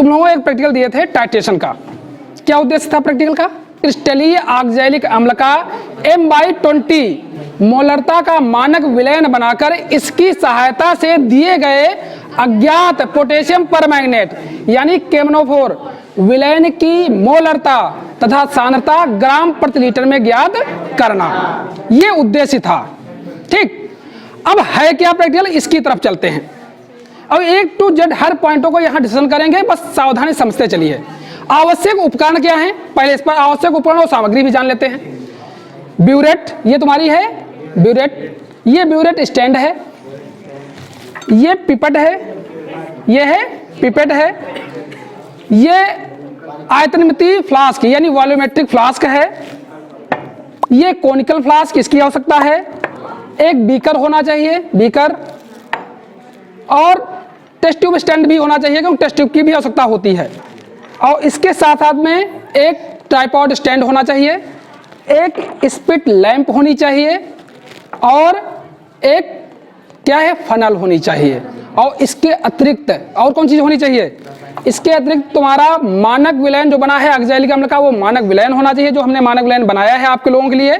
तुम लोगों को एक प्रैक्टिकल दिए थे टाइट्रेशन का। क्या उद्देश्य था प्रैक्टिकल का? क्रिस्टलीय ऑक्सैलिक अम्ल का M/20 मोलरता का मानक विलयन बनाकर इसकी सहायता से दिए गए अज्ञात पोटेशियम परमैंगनेट यानी केमनोफोर विलयन की मोलरता तथा सांद्रता ग्राम प्रति लीटर में ज्ञात करना, यह उद्देश्य था। ठीक, अब है क्या प्रैक्टिकल, इसकी तरफ चलते हैं। अब A to Z हर पॉइंटों को यहां डिस्कशन करेंगे, बस सावधानी समझते चलिए। आवश्यक उपकरण क्या है, पहले इस पर आवश्यक उपकरण और सामग्री भी जान लेते हैं। ब्यूरेट, ये तुम्हारी है ब्यूरेट, ये ब्यूरेट स्टैंड है, ये पिपेट है, ये है पिपेट है, ये आयतनमितीय फ्लास्क यानी वॉल्यूमेट्रिक फ्लास्क है, ये कोनिकल फ्लास्क, इसकी आवश्यकता है। एक बीकर होना चाहिए, बीकर, और टेस्ट ट्यूब स्टैंड भी होना चाहिए क्योंकि टेस्ट ट्यूब की भी आवश्यकता होती है। और इसके साथ साथ में एक ट्राइपॉड स्टैंड होना चाहिए, एक स्पिट लैंप होनी चाहिए, और एक क्या है फनल होनी चाहिए। और इसके अतिरिक्त और कौन चीज होनी चाहिए? इसके अतिरिक्त तुम्हारा मानक विलयन जो बना है ऑक्सैलिक अम्ल का, वो मानक विलयन होना चाहिए, जो हमने मानक विलयन बनाया है आपके लोगों के लिए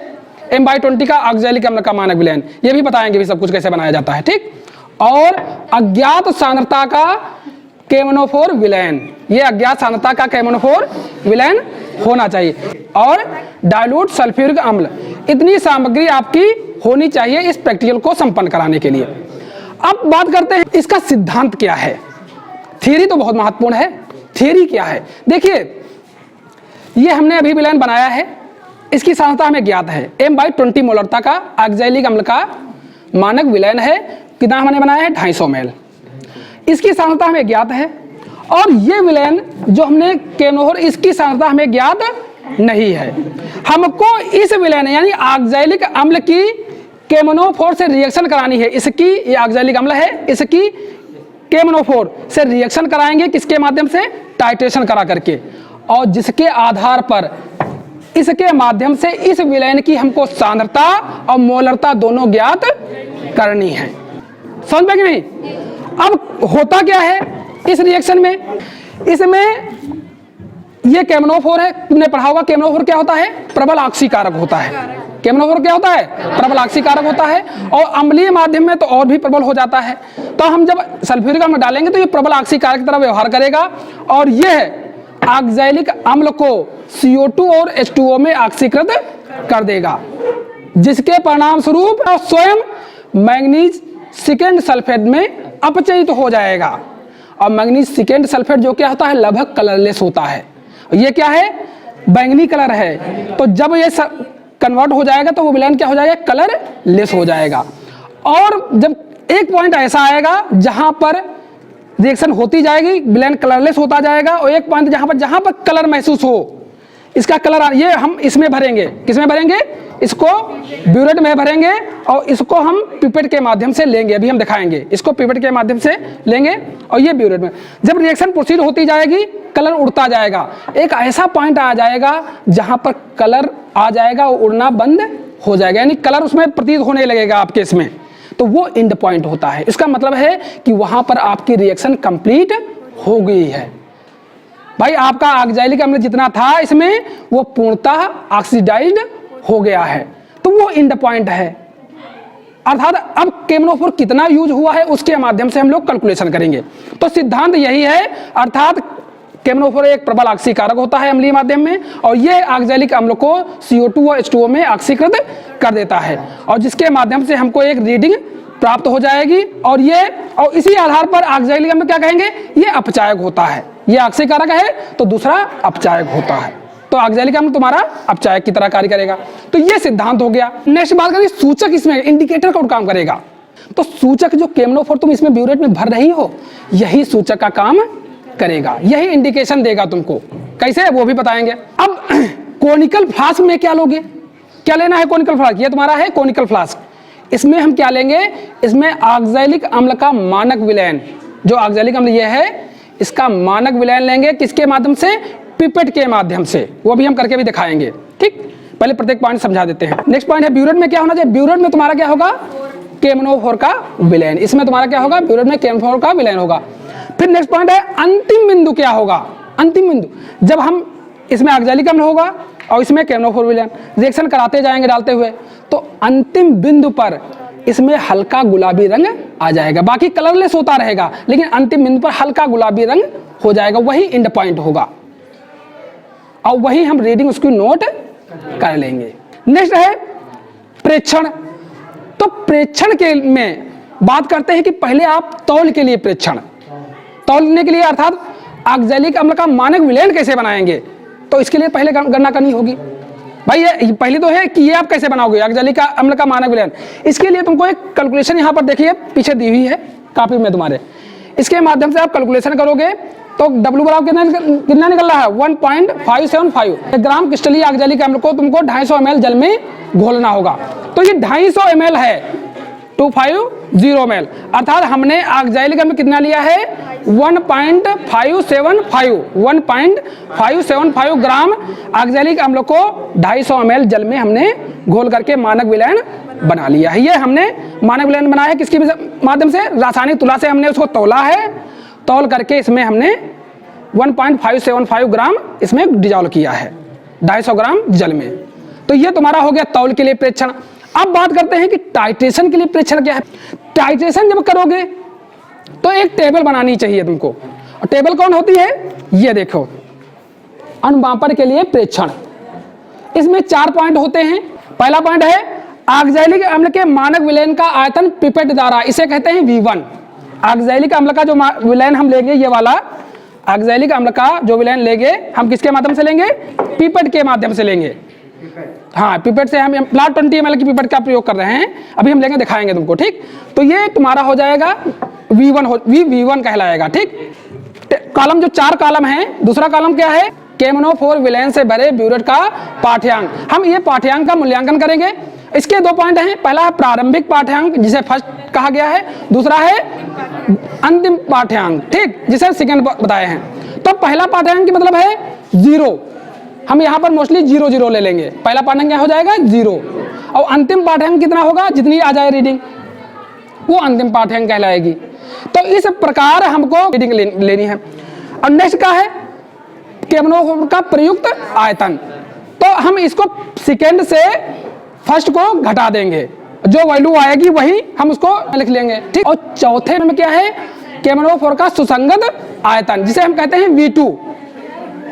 M/20 का ऑक्सैलिक अम्ल का मानक विलयन। ये भी बताएंगे भी सब कुछ कैसे बनाया जाता है। ठीक, और अज्ञात सांद्रता का केमनोफोर विलयन, ये अज्ञात सांद्रता का केमनोफोर विलयन होना चाहिए, और डाइल्यूट सल्फ्यूरिक अम्ल। इतनी सामग्री आपकी होनी चाहिए इस प्रैक्टिकल को संपन्न कराने के लिए। अब बात करते हैं इसका सिद्धांत क्या है। थियरी तो बहुत महत्वपूर्ण है, थियरी क्या है देखिए। ये हमने अभी विलयन बनाया है, इसकी सांद्रता हमें ज्ञात है, M/20 मोलरता का ऑक्सैलिक अम्ल का मानक विलयन है। कितना हमने बनाया है? 250 ml। इसकी सांद्रता हमें ज्ञात है, और ये विलयन जो हमने केमनोफोर, इसकी सांद्रता हमें ज्ञात नहीं है। हमको इस विलयन यानी ऑक्सैलिक अम्ल की केमनोफोर से रिएक्शन करानी है। इसकी, ये ऑक्सैलिक अम्ल है, इसकी केमनोफोर से रिएक्शन कराएंगे, किसके माध्यम से? टाइट्रेशन करा करके, और जिसके आधार पर इसके माध्यम से इस विलयन की हमको सांद्रता और मोलरता दोनों ज्ञात करनी है। समझ में कि नहीं? अब होता क्या है इस रिएक्शन में? इसमें ये केमनोफोर है, तुमने पढ़ा होगा केमनोफोर क्या होता है? प्रबल ऑक्सीकारक होता है। केमनोफोर क्या होता है? प्रबल ऑक्सीकारक होता है, और अम्लीय माध्यम में तो और भी प्रबल हो जाता है। तो हम जब सल्फ्यूरिक अम्ल डालेंगे तो ये प्रबल ऑक्सीकारक की तरह व्यवहार करेगा, और यह ऑक्सैलिक अम्ल को CO2 और H2O में ऑक्सीकृत कर देगा, जिसके परिणाम स्वरूप स्वयं मैंगनीज सेकेंड सल्फेट में अपचयित हो जाएगा। और मैंगनीज सेकेंड सल्फेट जो क्या होता है? लगभग कलरलेस होता है। ये क्या है? बैंगनी कलर है। तो जब ये कन्वर्ट हो जाएगा तो वो विलयन क्या हो जाएगा? कलरलेस हो जाएगा। और जब एक पॉइंट ऐसा आएगा जहां पर रिएक्शन होती जाएगी, विलयन कलरलेस होता जाएगा, और एक पॉइंट जहां पर कलर महसूस हो, इसका कलर, ये हम इसमें भरेंगे, किसमें भरेंगे? इसको ब्यूरेट में भरेंगे, और इसको हम पिपेट के माध्यम से लेंगे, अभी हम दिखाएंगे। इसको पिपेट के माध्यम से लेंगे, और ये ब्यूरेट में। जब रिएक्शन प्रोसीड होती जाएगी, कलर उड़ता जाएगा, एक ऐसा पॉइंट आ जाएगा जहां पर कलर आ जाएगा, उड़ना बंद हो जाएगा, यानी कलर उसमें प्रतीत होने लगेगा आपके इसमें, तो वो एंड पॉइंट होता है। इसका मतलब है कि वहां पर आपकी रिएक्शन कंप्लीट हो गई है। भाई आपका ऑक्सैलिक अम्ल जितना था इसमें, वो पूर्णतः ऑक्सीडाइज्ड हो गया है, तो वो एंड पॉइंट है। अर्थात अब केमनोफोर कितना यूज हुआ है उसके माध्यम से हम लोग कैलकुलेशन करेंगे। तो सिद्धांत यही है, अर्थात केमनोफोर एक प्रबल ऑक्सीकारक होता है अम्लीय माध्यम में, और ये ऑक्सैलिक अम्ल को CO2 और H2O में ऑक्सीकृत कर देता है, और जिसके माध्यम से हमको एक रीडिंग प्राप्त हो जाएगी। और इसी आधार पर ऑक्सैलिक अम्ल क्या कहेंगे? ये अपचायक होता है। ये ऑक्सीकारक है तो दूसरा अपचायक होता है, तो ऑक्सैलिक अम्ल तुम्हारा अपचायक की तरह कार्य करेगा। तो ये सिद्धांत हो गया। नेक्स्ट बात करें सूचक, इसमें इंडिकेटर कौन काम करेगा? तो सूचक जो केमनोफोर तुम इसमें ब्यूरेट में भर रही हो, यही सूचक का काम करेगा, यही इंडिकेशन देगा तुमको। कैसे, वो भी बताएंगे। अब कोनिकल फ्लास्क में क्या लोगे? क्या लेना है? कोनिकल फ्लास्क, ये तुम्हारा है कोनिकल फ्लास्क। इसमें हम क्या लेंगे? इसमें ऑक्सैलिक अम्ल का मानक विलयन, जो ऑक्सैलिक अम्ल ये है, इसका मानक विलयन लेंगे, किसके माध्यम से? पिपेट के माध्यम से। वो भी हम करके भी दिखाएंगे। ठीक, पहले प्रत्येक पॉइंट समझा देते हैं। नेक्स्ट पॉइंट है ब्यूरेट में क्या होना चाहिए? ब्यूरेट में तुम्हारा क्या होगा? केमनोफोर का विलयन। इसमें तुम्हारा क्या होगा? ब्यूरेट में केमनोफोर का विलयन होगा। फिर नेक्स्ट पॉइंट है अंतिम बिंदु क्या होगा। अंतिम बिंदु, जब हम इसमें ऑक्सैलिक अम्ल होगा और इसमें केमनोफोर विलेन रिएक्शन कराते जाएंगे डालते हुए, तो अंतिम बिंदु पर इसमें हल्का गुलाबी रंग आ जाएगा। बाकी कलरलेस होता रहेगा, लेकिन अंतिम बिंदु पर हल्का गुलाबी रंग हो जाएगा, वही एंड पॉइंट होगा और वही हम रीडिंग उसकी नोट कर लेंगे। नेक्स्ट है प्रेक्षण। तो प्रेक्षण के में बात करते हैं कि पहले आप तौल के लिए प्रेक्षण, तौलने के लिए अर्थात ऑक्सैलिक अम्ल का मानक विलयन कैसे बनाएंगे, तो इसके लिए पहले गणना करनी होगी। भाई ये पहले तो है कि ये आप कैसे बनाओगे ऑक्सैलिक अम्ल का मानक विलयन। इसके लिए तुमको एक कैलकुलेशन यहाँ पर देखिए पीछे दी हुई है कॉपी में तुम्हारे, इसके माध्यम से आप कैलकुलेशन करोगे तो W बराबर कितना निकल रहा है 1.575 ग्राम क्रिस्टलीय ऑक्सैलिक अम्ल को तुमको 250 ml जल में घोलना होगा। तो ये 250 ml है 250 ml, अर्थात हमने ऑक्सैलिक अम्ल कितना लिया है 1.575 ग्राम ऑक्सैलिक अम्ल को 250 ml जल में हमने घोल करके मानक विलयन बना लिया है। ये हमने मानक विलयन बनाया है किसके माध्यम से, रासायनिक तुला से हमने उसको तौला है, तौल करके इसमें हमने 1.575 ग्राम इसमें डिजॉल्व किया है 250 ग्राम जल में। तो ये तुम्हारा हो गया तौल के लिए प्रेक्षण। अब बात करते हैं कि टाइट्रेशन के लिए प्रेक्षण क्या है। टाइट्रेशन जब करोगे तो एक टेबल बनानी चाहिए तुमको, और टेबल कौन होती है, ये देखो अणुमापन के लिए प्रेक्षण। इसमें 4 पॉइंट होते हैं। पहला पॉइंट है ऑक्सैलिक अम्ल के मानक विलयन का आयतन पिपेट द्वारा, इसे कहते हैं V1। ऑक्सैलिक अम्ल का जो विलयन हम लेंगे, ये वाला ऑक्सैलिक अम्ल का जो विलयन लेंगे हम किसके माध्यम से लेंगे, पिपेट के माध्यम से लेंगे। हाँ, पिपेट से हम प्लाट 20 ml की पिपेट का प्रयोग कर रहे हैं, अभी हम लेंगे दिखाएंगे तुमको, ठीक। तो ये तुम्हारा हो जाएगा V1 कहलाएगा, ठीक। कॉलम जो 4 कॉलम है, दूसरा कॉलम क्या है, केमनोफोर विलयन से भरे ब्यूरेट का पाठ्यांक। हम ये पाठ्यांक का मूल्यांकन करेंगे। इसके 2 पॉइंट हैं, पहला है प्रारंभिक पाठ्यांक जिसे फर्स्ट कहा गया है, दूसरा है अंतिम पाठ्यांक, ठीक, जिसे सेकंड बताए हैं। तो पहला पाठ्यांक की मतलब है 0, हम यहाँ पर मोस्टली 0 ले लेंगे। पहला पाठ्यांक क्या हो जाएगा 0, और अंतिम पाठ्यांक कितना होगा, जितनी आ जाए रीडिंग वो अंतिम पाठ्यांक कहलाएगी। तो इस प्रकार हमको रीडिंग लेनी है। और नेक्स्ट का है केमनोफोर का प्रयुक्त आयतन। तो हम इसको सेकेंड से फर्स्ट को घटा देंगे, जो वैल्यू आएगी वही हम उसको लिख लेंगे, ठीक। और चौथे में क्या है, केमनोफोर का सुसंगत आयतन, जिसे हम कहते हैं V2,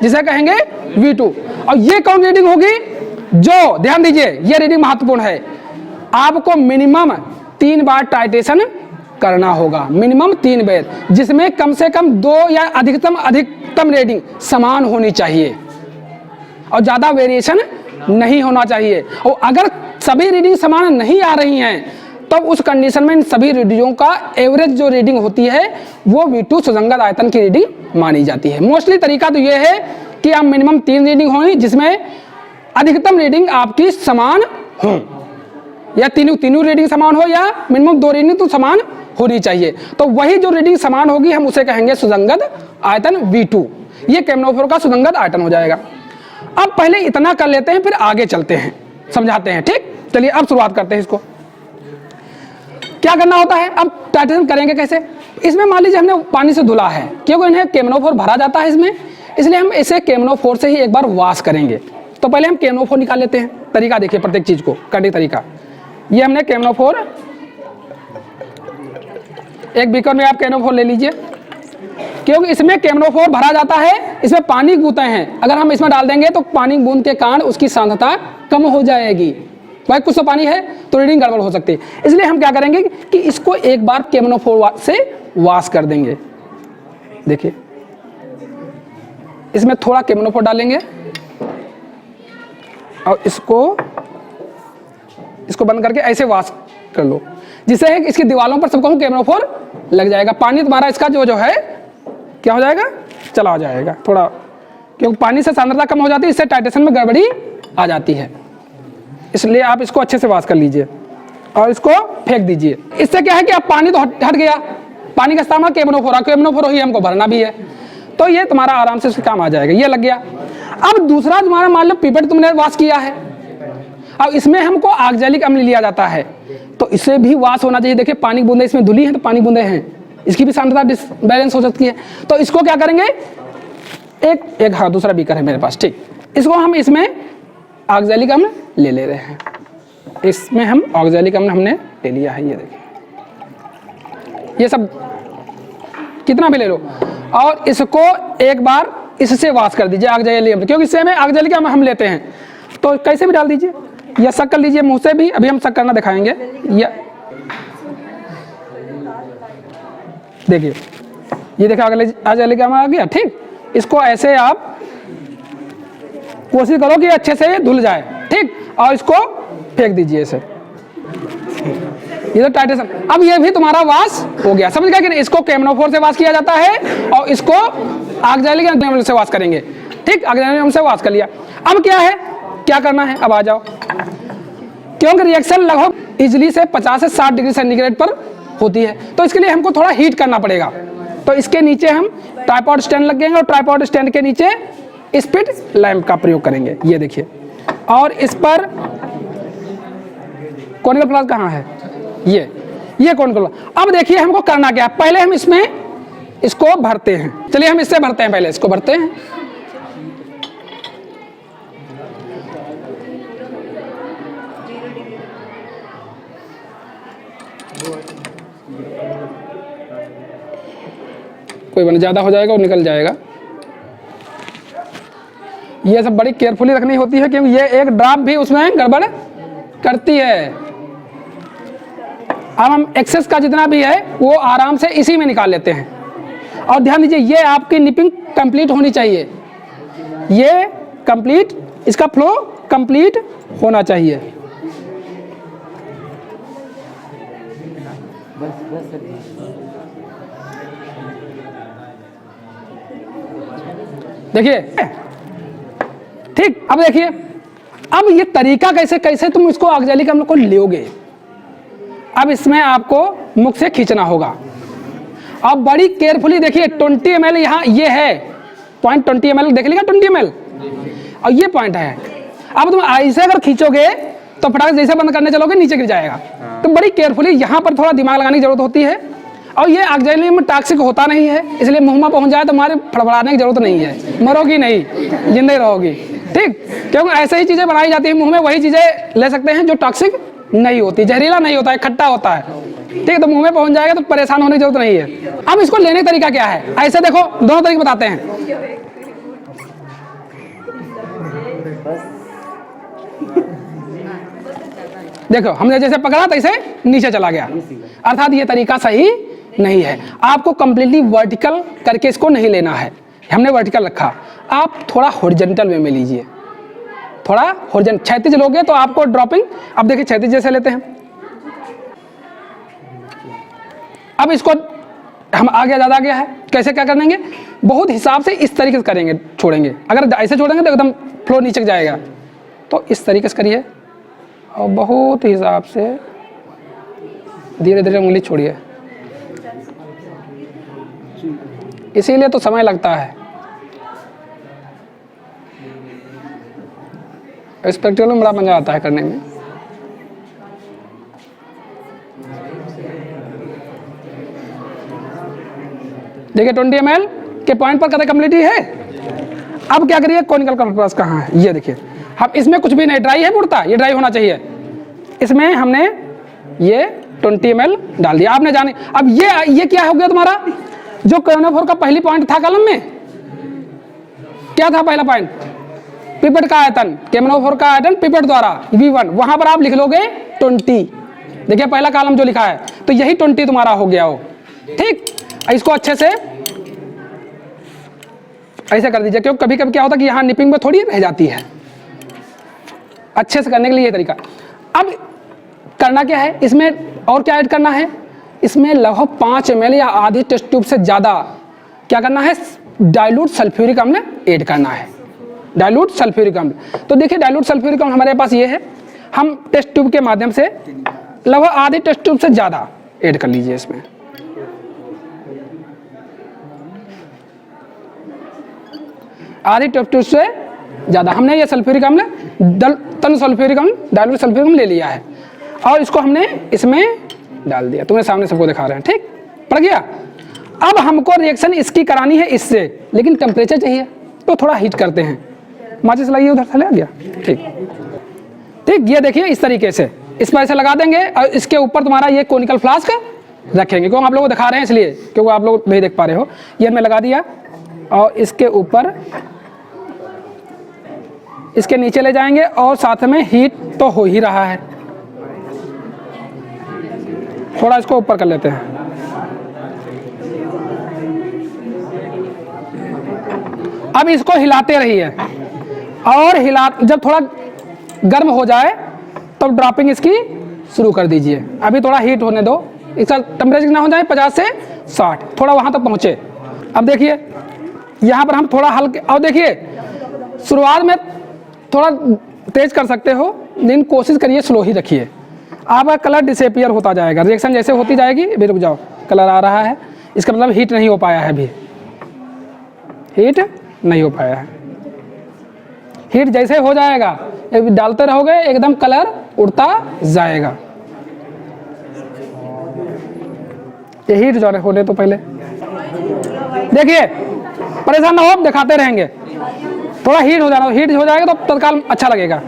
जिसे कहेंगे V2। और ये कौन रीडिंग होगी, जो ध्यान दीजिए ये रीडिंग महत्वपूर्ण है, आपको मिनिमम 3 बार टाइट्रेशन करना होगा, मिनिमम 3 बार, जिसमें कम से कम 2 या अधिकतम रीडिंग समान होनी चाहिए और ज्यादा वेरिएशन नहीं होना चाहिए। और अगर सभी रीडिंग समान नहीं आ रही हैं तो उस कंडीशन में इन सभी रीडिंगों का एवरेज जो रीडिंग होती है वो V2 सुसंगत आयतन की रीडिंग मानी जाती है। मोस्टली तरीका तो ये है कि आप मिनिमम 3 रीडिंग होगी, जिसमें अधिकतम रीडिंग आपकी समान हो, या तीनों रीडिंग समान हो, या मिनिमम 2 रीडिंग तो समान होनी चाहिए। तो वही जो रीडिंग समान होगी हम उसे कहेंगे सुसंगत आयतन V2। ये केमनोफोर का सुसंगत आयतन हो जाएगा। अब पहले इतना कर लेते हैं, फिर आगे चलते हैं, समझाते हैं, ठीक। चलिए अब शुरुआत करते हैं। इसको क्या करना होता है, अब टाइट्रेशन करेंगे कैसे। इसमें मान लीजिए हमने पानी से धुला है, क्योंकि इन्हें केमनोफोर भरा जाता है इसमें, इसलिए हम इसे केमनोफोर से ही एक बार वॉश करेंगे। तो पहले हम केमनोफोर निकाल लेते हैं। तरीका देखिए प्रत्येक चीज को करने का तरीका। ये हमने केमनोफोर, एक बीकर में आप केमनोफोर ले लीजिए, क्योंकि इसमें केमनोफोर भरा जाता है, इसमें पानी बूंदें हैं, अगर हम इसमें डाल देंगे तो पानी बूंद के कारण उसकी सांद्रता कम हो जाएगी। भाई कुछ तो पानी है तो रीडिंग गड़बड़ हो सकती है, इसलिए हम क्या करेंगे कि इसको एक बार केमनोफोर से वॉश कर देंगे। देखिए इसमें थोड़ा केमनोफोर डालेंगे और इसको बंद करके ऐसे वॉश कर लो, जिससे इसकी दीवारों पर सबको केमनोफोर लग जाएगा। पानी तुम्हारा इसका जो है क्या हो जाएगा, चला जाएगा थोड़ा, क्योंकि पानी से सांद्रता कम हो जाती है, इससे टाइट्रेशन में गड़बड़ी आ जाती है। इसलिए आप इसको अच्छे से वॉश कर लीजिए और इसको फेंक दीजिए। इससे क्या है कि अब पानी तो हट गया, पानी का इस्तेमाल केमनोफोर ही हमको भरना भी है, तो ये तुम्हारा आराम से काम आ जाएगा। ये लग गया। अब दूसरा तुम्हारा मान लो पिपेट तुमने वॉश किया है, अब इसमें हमको ऑक्सैलिक अम्ल लिया जाता है, तो इसे भी वॉश होना चाहिए। देखिए पानी बूंदे इसमें धुली है, तो पानी बूंदे हैं, इसकी भी सांद्रता डिसबैलेंस हो सकती है। तो इसको क्या करेंगे, एक हाँ दूसरा बीकर है मेरे पास, ठीक, इसको हम इसमें ऑक्सैलिक अम्ल ले रहे हैं, इसमें हम ऑक्सैलिक अम्ल हमने ले लिया है, ये देखिए, ये सब कितना भी ले लो, और इसको एक बार इससे वाश कर दीजिए ऑक्सैलिक अम्ल, क्योंकि इससे में ऑक्सैलिक अम्ल हम लेते हैं, तो कैसे भी डाल दीजिए या सक कर लीजिए मुंह से भी, अभी हम सक करना दिखाएंगे। या देखिए, ये देखा ऑक्सैलिक अम्ल आ गया, ठीक, इसको ऐसे आप कोशिश करो कि अच्छे से धुल जाए, ठीक, और इसको फेंक दीजिए ऐसे, ये तो टाइटेशन। अब ये भी तुम्हारा वाश हो गया, समझ गया कि नहीं। इसको केमनोफोर से वाश किया जाता है और इसको ऑक्सैलिक अम्ल से वाश करेंगे, ठीक, ऑक्सैलिक अम्ल से वाश कर लिया। अब क्या है, क्या करना है, अब आ जाओ, क्योंकि रिएक्शन लगभग इजली से 50 से 60 डिग्री सेंटीग्रेड पर होती है, तो इसके लिए हमको थोड़ा हीट करना पड़ेगा। तो इसके नीचे हम ट्राइपॉड स्टैंड लगेंगे और ट्राइपॉड स्टैंड के नीचे स्पिट लैंप का प्रयोग करेंगे, ये देखिए, और इस पर कॉनिकल फ्लास्क कहाँ है, ये कॉनिकल। अब देखिए हमको करना क्या है, पहले हम इसमें इसको भरते हैं, चलिए हम इससे भरते हैं, पहले इसको भरते हैं। कोई बना ज़्यादा हो जाएगा और निकल जाएगा, ये सब बड़ी केयरफुली रखनी होती है, क्योंकि ये एक ड्रॉप भी उसमें गड़बड़ करती है। अब हम एक्सेस का जितना भी है वो आराम से इसी में निकाल लेते हैं, और ध्यान दीजिए ये आपकी निपिंग कंप्लीट होनी चाहिए, ये कंप्लीट, इसका फ्लो कंप्लीट होना चाहिए। देखिए, ठीक, अब देखिए, अब ये तरीका कैसे तुम इसको ऑक्सैलिक अम्ल को लोगे। अब इसमें आपको मुख से खींचना होगा, अब बड़ी केयरफुली देखिए, 20 ml यहाँ ये है पॉइंट, 20 ml देख लिया, 20 ml, और ये पॉइंट है। अब तुम ऐसे अगर खींचोगे तो फटाक जैसे बंद करने चलोगे नीचे गिर जाएगा, तो बड़ी केयरफुली यहाँ पर थोड़ा दिमाग लगाने की जरूरत होती है। और ये ऑक्सैलिक अम्ल टॉक्सिक होता नहीं है, इसलिए मुंह में पहुंच जाए तो हमारे फड़फड़ाने की जरूरत नहीं है, मरोगी नहीं, जिंदे रहोगी, ठीक, क्योंकि ऐसे ही चीजें बनाई जाती है मुंह में, वही चीजें ले सकते हैं जो टॉक्सिक नहीं होती, जहरीला नहीं होता है, खट्टा होता है, ठीक, तो मुंह में पहुंच जाएगा तो परेशान होने की जरूरत नहीं है। अब इसको लेने का तरीका क्या है, ऐसे देखो, दोनों तरीके बताते हैं। देखो हमने जैसे पकड़ा तैसे नीचे चला गया, अर्थात ये तरीका सही नहीं है। आपको कंप्लीटली वर्टिकल करके इसको नहीं लेना है, हमने वर्टिकल रखा, आप थोड़ा हॉरिजॉन्टल वे में लीजिए, थोड़ा हॉरिजॉन्टल, क्षैतिज लोगे तो आपको ड्रॉपिंग, अब देखिए क्षैतिज जैसे लेते हैं। अब इसको हम आगे ज़्यादा गया है, कैसे क्या करेंगे, बहुत हिसाब से इस तरीके से करेंगे, छोड़ेंगे, अगर ऐसे छोड़ेंगे तो एकदम फ्लो नीचे जाएगा, तो इस तरीके से करिए और बहुत हिसाब से धीरे धीरे उंगली छोड़िए, इसीलिए तो समय लगता है। इस प्रैक्टिकल में बड़ा मजा आता है करने में। देखिए 20 ml के पॉइंट पर कतई कंप्लीटी है। अब क्या करिए, कॉनिकल कंपास कहाँ है, ये देखिए, हम इसमें कुछ भी नहीं, ड्राई है मुड़ता, ये ड्राई होना चाहिए, इसमें हमने ये 20 ml डाल दिया, आपने जाने। अब ये क्या हो गया तुम्हारा, जो केमनोफोर का पहली पॉइंट था कलम में, क्या था पहला पॉइंट, पिपेट का आयतन, केमनोफोर का आयतन पिपेट द्वारा V1, वहां पर आप लिख लोगे 20, देखिए पहला कॉलम जो लिखा है, तो यही 20 तुम्हारा हो गया हो, ठीक। इसको अच्छे से ऐसे कर दीजिए, क्योंकि कभी कभी क्या होता है कि यहाँ निपिंग में थोड़ी रह जाती है, अच्छे से करने के लिए ये तरीका। अब करना क्या है, इसमें और क्या ऐड करना है, इसमें लगभग 5 ml या आधी टेस्ट ट्यूब से ज़्यादा क्या करना है, डाइल्यूट सल्फ्यूरिक अम्ल ऐड करना है, डाइल्यूट सल्फ्यूरिक अम्ल। तो देखिए डाइल्यूट सल्फ्यूरिक अम्ल हमारे पास ये है, हम टेस्ट ट्यूब के माध्यम से लगभग आधी टेस्ट ट्यूब से ज़्यादा ऐड कर लीजिए इसमें। आधी टेस्ट ट्यूब से ज़्यादा हमने ये सल्फ्यूरिक अम्ल, तन सल्फ्यूरिक अम्ल, डाइल्यूट सल्फ्यूरिक अम्ल ले लिया है, और इसको हमने इसमें डाल दिया, तुम्हें सामने सबको दिखा रहे हैं, ठीक, पड़ गया। अब हमको रिएक्शन इसकी करानी है इससे, लेकिन टेम्परेचर चाहिए, तो थोड़ा हीट करते हैं। माचिस लाइए, उधर चले गया। ठीक ठीक, ये देखिए इस तरीके से इस पर ऐसे लगा देंगे और इसके ऊपर तुम्हारा ये कोनिकल फ्लास्क रखेंगे। क्यों आप लोगों को दिखा रहे हैं इसलिए, क्योंकि आप लोग नहीं देख पा रहे हो। ये मैं लगा दिया और इसके ऊपर इसके नीचे ले जाएंगे और साथ में हीट तो हो ही रहा है। थोड़ा इसको ऊपर कर लेते हैं। अब इसको हिलाते रहिए और जब थोड़ा गर्म हो जाए तो ड्रॉपिंग इसकी शुरू कर दीजिए। अभी थोड़ा हीट होने दो, इसका टेम्परेचर कितना हो जाए 50 से 60, थोड़ा वहाँ तक पहुँचे। अब देखिए यहाँ पर हम थोड़ा हल्के, और देखिए शुरुआत में थोड़ा तेज कर सकते हो, लेकिन कोशिश करिए स्लो ही रखिए। आपका कलर डिसअपीयर होता जाएगा, रिएक्शन जैसे होती जाएगी। अभी रुक जाओ, कलर आ रहा है, इसका मतलब हीट नहीं हो पाया है, अभी हीट नहीं हो पाया है। हीट जैसे हो जाएगा, डालते रहोगे एकदम कलर उड़ता जाएगा। ये हीट जो होने तो पहले देखिए, परेशान ना हो, दिखाते रहेंगे। थोड़ा हीट हो जाना, हीट हो जाएगा तो तत्काल अच्छा लगेगा।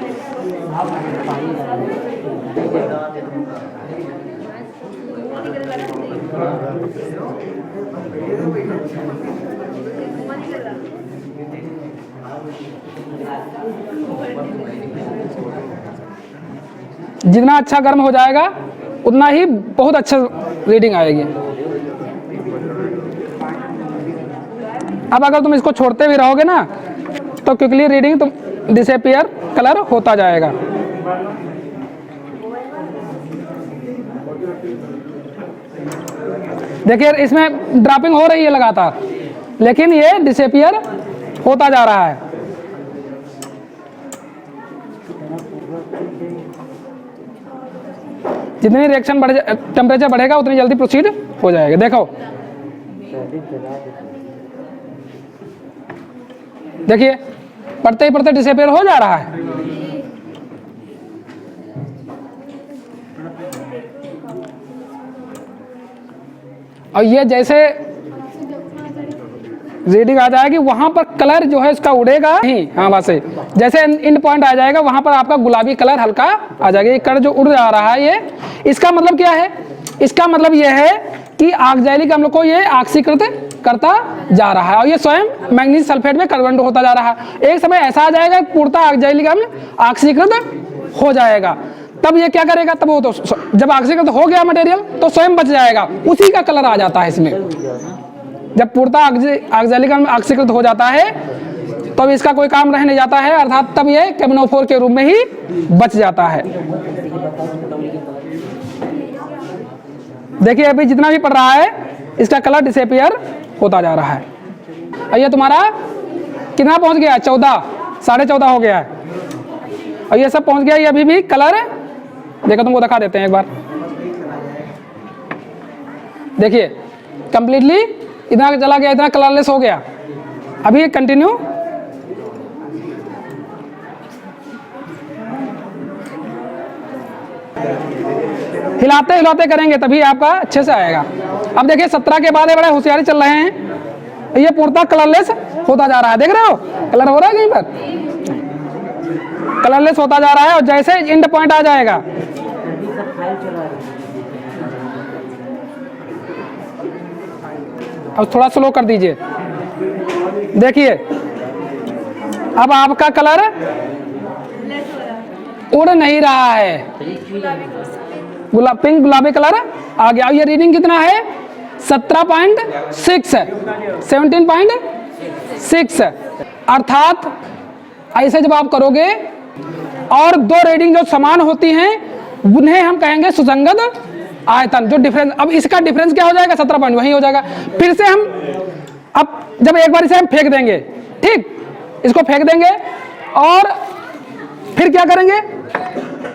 जितना अच्छा गर्म हो जाएगा उतना ही बहुत अच्छा रीडिंग आएगी। अब अगर तुम इसको छोड़ते भी रहोगे ना तो क्विकली रीडिंग तुम डिसअपीयर कलर होता जाएगा। देखिए इसमें ड्रॉपिंग हो रही है लगातार, लेकिन ये डिसअपीयर होता जा रहा है। जितनी रिएक्शन टेम्परेचर बढ़ेगा उतनी जल्दी प्रोसीड हो जाएगा। देखो देखिए पढ़ते ही पढ़ते डिसअपीयर हो जा रहा है। और ये जैसे रीडिंग आ जाएगी वहां पर कलर जो है इसका उड़ेगा नहीं। हाँ वहां से जैसे इंड पॉइंट आ जाएगा वहां पर आपका गुलाबी कलर हल्का आ जाएगा। ये कलर जो उड़ जा रहा है, ये इसका मतलब क्या है? इसका मतलब ये है कि ऑक्सैलिक अम्ल को ये ऑक्सीकृत करता जा रहा है और ये स्वयं मैग्नीशियम सल्फेट में कन्वर्ट होता जा रहा है। एक समय ऐसा आ जाएगा पूर्णतः ऑक्सैलिक अम्ल ऑक्सीकृत हो जाएगा। तब ये क्या करेगा? तब वो तो जब ऑक्सीकृत हो गया मटेरियल तो स्वयं बच जाएगा, उसी का कलर आ जाता है इसमें। जब पूर्णतः ऑक्सैलिक अम्ल ऑक्सीकृत हो जाता है तब इसका कोई काम रह नहीं जाता है, अर्थात तब ये केमनोफोर के रूप में ही बच जाता है। देखिए अभी जितना भी पड़ रहा है इसका कलर डिसअपीयर होता जा रहा है। और ये तुम्हारा कितना पहुंच गया? 14, 14.5 हो गया है। और ये सब पहुंच गया। ये अभी भी कलर देखो, तुमको दिखा देते हैं एक बार। देखिए कंप्लीटली इतना चला गया, इतना कलरलेस हो गया। अभी कंटिन्यू हिलाते हिलाते करेंगे तभी आपका अच्छे से आएगा। अब देखिए 17 के बाद बड़े होशियारी चल रहे हैं। ये पूर्णतः कलरलेस होता जा रहा है। देख रहे हो कलर हो रहा है, कहीं पर कलरलेस होता जा रहा है। और जैसे इंड पॉइंट आ जाएगा अब थोड़ा स्लो कर दीजिए। देखिए अब आपका कलर उड़ नहीं रहा है, पिंक गुलाबी कलर आ गया। ये रीडिंग कितना है? 17.6 17.6। अर्थात ऐसे जब आप करोगे और दो रीडिंग जो समान होती हैं उन्हें हम कहेंगे सुसंगत आयतन। जो डिफरेंस, अब इसका डिफरेंस क्या हो जाएगा? 17 पॉइंट वही हो जाएगा। फिर से हम अब जब एक बार इसे हम फेंक देंगे, ठीक, इसको फेंक देंगे और फिर क्या करेंगे?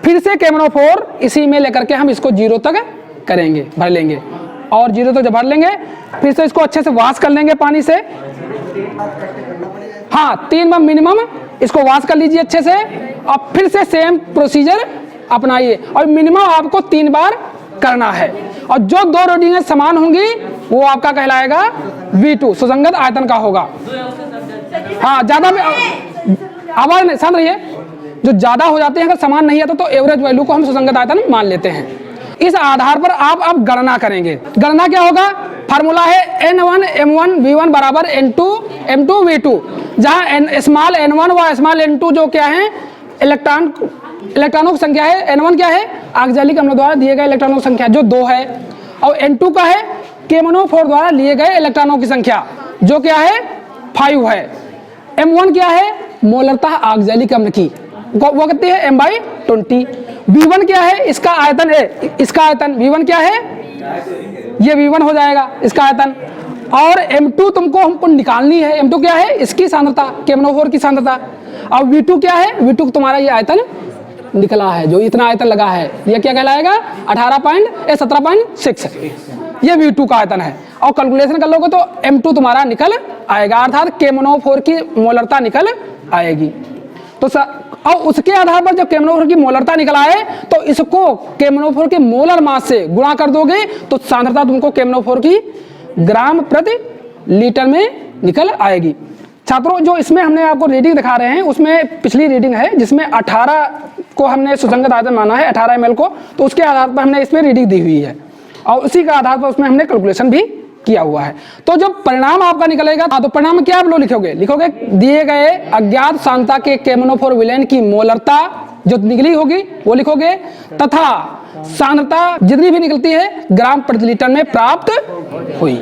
फिर से केमनोफोर इसी में लेकर के हम इसको 0 तक करेंगे, भर लेंगे। और 0 तक जब भर लेंगे फिर से इसको अच्छे से वॉश कर लेंगे पानी से। हाँ 3 बार मिनिमम इसको वॉश कर लीजिए अच्छे से और फिर से सेम प्रोसीजर अपनाइए। और मिनिमम आपको 3 बार करना है। और जो दो रीडिंगें समान होंगी वो आपका कहलाएगा V2, सुसंगत आयतन का होगा। हाँ, ज्यादा में आवाज नहीं, शांत रहिए। जो ज्यादा हो जाते हैं अगर समान नहीं आता तो एवरेज वैल्यू को हम सुसंगत आयतन मान लेते हैं। इस आधार पर आप अब गणना करेंगे। गणना क्या होगा? फार्मूला है N1 M1 V1 बराबर N2 M2 V2, जहां स्मॉल n1 व स्मॉल n2 जो क्या है इलेक्ट्रॉनों की संख्या है। N1 क्या है? ऑक्जेलिक अम्ल द्वारा दिए गए इलेक्ट्रॉनों की संख्या जो 2 है, और N2 का है KMnO4 द्वारा लिए गए इलेक्ट्रॉनों की संख्या जो क्या है 5 है। M1 क्या है? मोलरता ऑक्जेलिक अम्ल की, वो कितनी है M/20। V1 क्या है? इसका आयतन है, इसका आयतन V1 क्या है? ये V1 हो जाएगा इसका आयतन। और M2 हमको निकालनी है। M2 क्या है? इसकी सांद्रता, KMnO4 की सांद्रता। और V2 क्या है? V2 तुम्हारा ये आयतन निकला है, जो इतना आयतन लगा है, ये क्या कहलाएगा? 17.6 ये V2 का आयतन है। और कैलकुलेशन कर लोगे तो M2 तुम्हारा निकल आएगा, अर्थात KMnO4 की मोलरता निकल आएगी। तो और उसके आधार पर जब KMnO4 की मोलरता निकल आए तो इसको KMnO4 के मोलर मास से गुणा कर दोगे तो सांद्रता तुमको KMnO4 की ग्राम प्रति लीटर में निकल आएगी। छात्रों, जो इसमें हमने आपको रीडिंग दिखा रहे हैं उसमें पिछली रीडिंग है जिसमें 18 को हमने सुसंगत आयतन माना है, 18 ml को, तो उसके आधार पर हमने इसमें रीडिंग दी हुई है और उसी के आधार पर उसमें हमने कैलकुलेशन भी किया हुआ है। तो जब परिणाम आपका निकलेगा तो परिणाम में क्या आप लोग लिखोगे दिए गए अज्ञात सांद्रता के KMnO4 विलयन की मोलरता जो निकली होगी वो लिखोगे, तथा सांद्रता जितनी भी निकलती है ग्राम प्रति लीटर में प्राप्त हुई।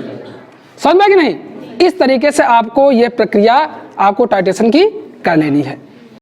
समझ में कि नहीं? इस तरीके से आपको ये प्रक्रिया आपको टाइट्रेशन की कर लेनी है।